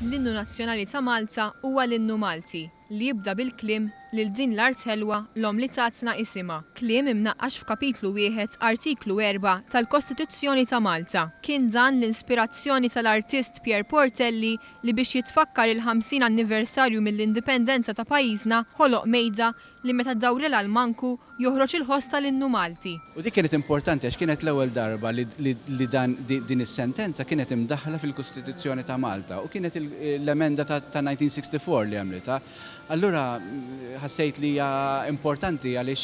L-innu nazzjonali ta' Malta huwa l-innu Malti li jibda bil-kliem lil din l-art ħelwa l-om li tatna isimha. Kliem imnaqqax f'kapitlu wieħed artiklu 4 tal-Kostituzzjoni ta' Malta. Kien dan l-inspirazzjoni tal-artist Pier Portelli li biex jitfakkar il-50 anniversarju mill-indipendenza ta' pajjiżna ħoloq mejda li meta dawrilha l-manku joħroġ il-ħoss tal-innu Malti. U dik kienet importanti għax kienet l-ewwel darba li din is-sentenza kienet imdaħħla fil-Kostituzzjoni ta' Malta u kienet l-emenda ta' 1964 li għamlitha. Allura ħassejt li hija importanti għaliex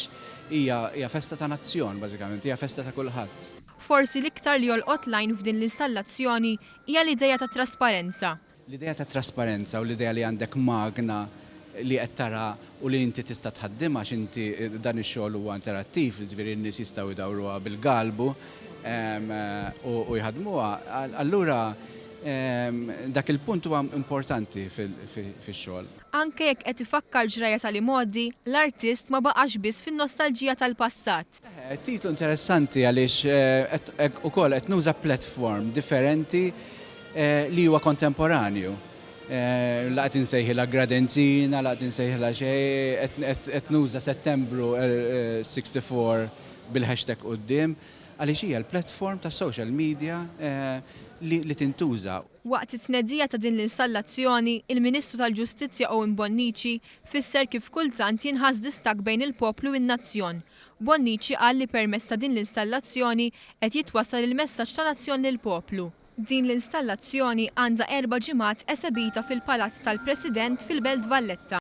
hija festa ta' nazzjon bażikament, hija festa ta' kulħadd. Forsi l-iktar li jolqot lajn f'din l-installazzjoni hija l-idea ta' trasparenza. L-idea ta' trasparenza u l-idea li għandek magna li qed tara u li inti tista' tħaddimha x'inti dan ix-xogħol huwa interattiv, jiġifieri n-nies jistgħu jdawruha bil-galbu u jħaddmuha. Allura dak il-punt huwa importanti fix-xogħol. Anke jekk qed ifakkar ġraja tal-imoddi, l-artist ma baqax biss fin-nostalġija tal-passat. Titlu interessanti għaliex ukoll qed nuża platform differenti li huwa kontemporanju. Laqt insejħilha Gradenzina, laqt insejħilha xejn, qed nuża Settembru 64 bil-hashtag quddiem għaliex hija l-platform tas-social media li tintuża. Waqt it-tnedija ta' din l-installazzjoni, il-Ministru tal-Ġustizzja Owen Bonnici fisser kif kultant jinħass distak bejn il-poplu u n-nazzjon. Bonnici qal li permezz ta' din l-installazzjoni qed jitwassal il-messaġġ ta' nazzjon lill-poplu. Din l-installazzjoni għandha 4 ġimgħat esebita fil-Palazz tal-President fil-Belt Valletta.